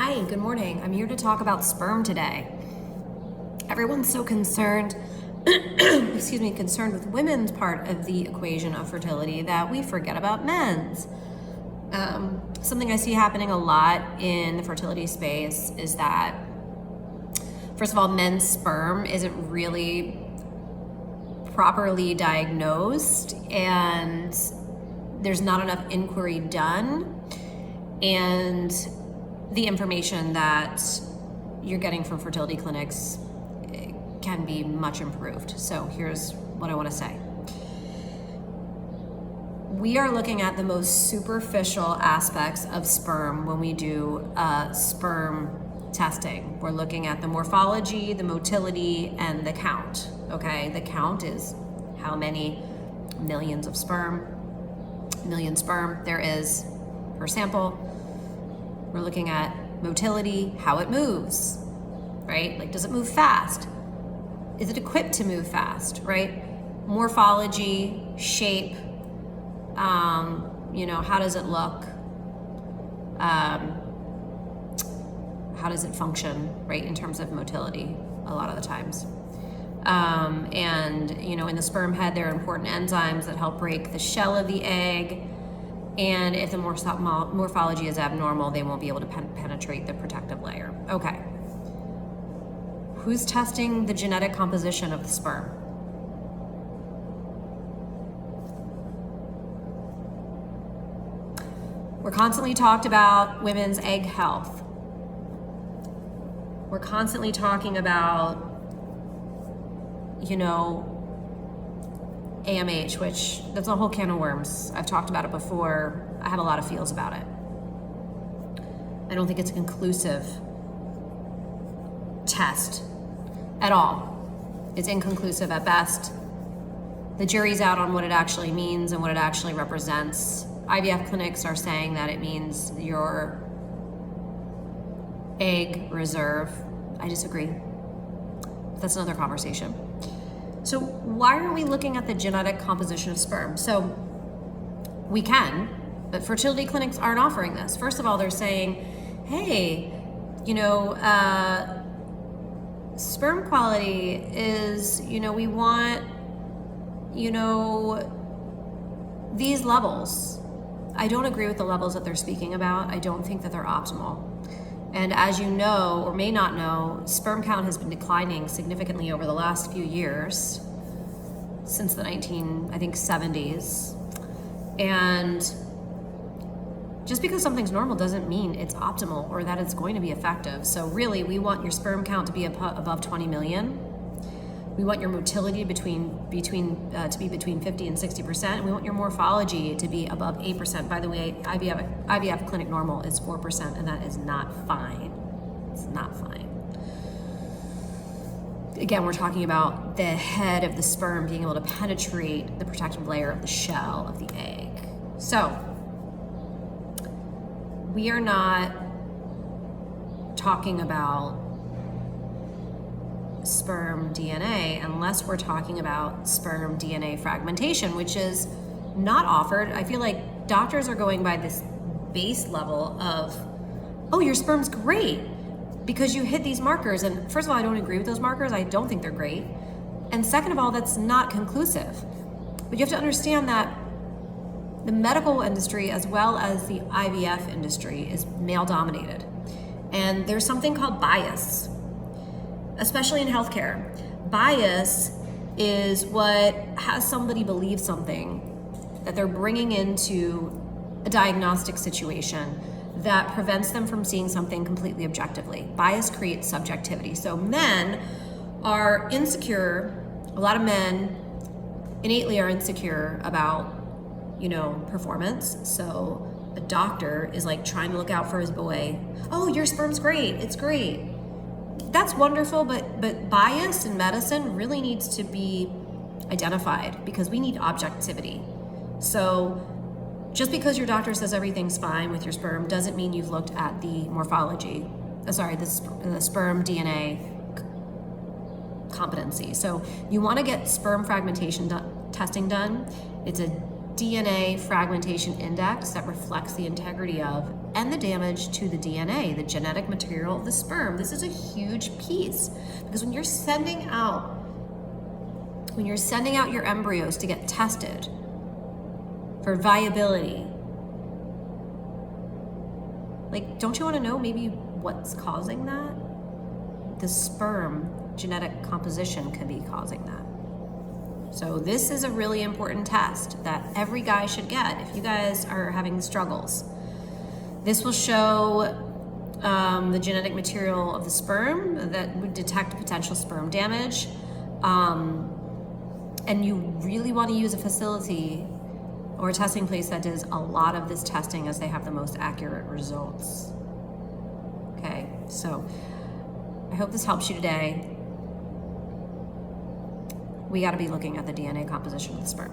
Hi, good morning. I'm here to talk about sperm today. Everyone's so concerned, concerned with women's part of the equation of fertility that we forget about men's. Something I see happening a lot in the fertility space is that, first of all, men's sperm isn't really properly diagnosed and there's not enough inquiry done, and the information that you're getting from fertility clinics can be much improved. So here's what I want to say. We are looking at the most superficial aspects of sperm when we do sperm testing. We're looking at the morphology, the motility, and the count. Okay, the count is how many million sperm there is per sample. We're looking at motility, how it moves, right? Like, does it move fast? Is it equipped to move fast, right? Morphology, shape, how does it look? How does it function, right, in terms of motility a lot of the times. In the sperm head, there are important enzymes that help break the shell of the egg. And if the morphology is abnormal, they won't be able to penetrate the protective layer. Okay. Who's testing the genetic composition of the sperm? We're constantly talked about women's egg health. We're constantly talking about, AMH, which that's a whole can of worms. I've talked about it before. I have a lot of feels about it. I don't think it's a conclusive test at all. It's inconclusive at best. The jury's out on what it actually means and what it actually represents. IVF clinics are saying that it means your egg reserve. I disagree. That's another conversation. So why are we looking at the genetic composition of sperm? So we can, but fertility clinics aren't offering this. First of all, they're saying, hey, sperm quality is, we want, these levels. I don't agree with the levels that they're speaking about. I don't think that they're optimal. And as you know, or may not know, sperm count has been declining significantly over the last few years, since the 70s. And just because something's normal doesn't mean it's optimal or that it's going to be effective. So really, we want your sperm count to be above 20 million. We want your motility to be between 50 and 60%. And we want your morphology to be above 8%. By the way, IVF clinic normal is 4%, and that is not fine. It's not fine. Again, we're talking about the head of the sperm being able to penetrate the protective layer of the shell of the egg. So we are not talking about sperm DNA unless we're talking about sperm DNA fragmentation, which is not offered. I feel like doctors are going by this base level of, oh, your sperm's great because you hit these markers. And first of all, I don't agree with those markers. I don't think they're great. And second of all, that's not conclusive. But you have to understand that the medical industry as well as the IVF industry is male dominated. And there's something called bias, especially in healthcare. Bias is what has somebody believe something that they're bringing into a diagnostic situation that prevents them from seeing something completely objectively. Bias creates subjectivity. So men are insecure. A lot of men innately are insecure about, performance. So a doctor is like trying to look out for his boy. Oh, your sperm's great. It's great. That's wonderful, but bias in medicine really needs to be identified because we need objectivity. So just because your doctor says everything's fine with your sperm doesn't mean you've looked at the morphology, the sperm DNA competency. So you want to get sperm fragmentation testing done. It's a DNA fragmentation index that reflects the integrity of and the damage to the DNA, the genetic material of the sperm. This is a huge piece because when you're sending out your embryos to get tested for viability, like, don't you want to know maybe what's causing that? The sperm genetic composition could be causing that. So this is a really important test that every guy should get if you guys are having struggles. This will show the genetic material of the sperm that would detect potential sperm damage. And you really want to use a facility or a testing place that does a lot of this testing, as they have the most accurate results. Okay, so I hope this helps you today. We got to be looking at the DNA composition of the sperm.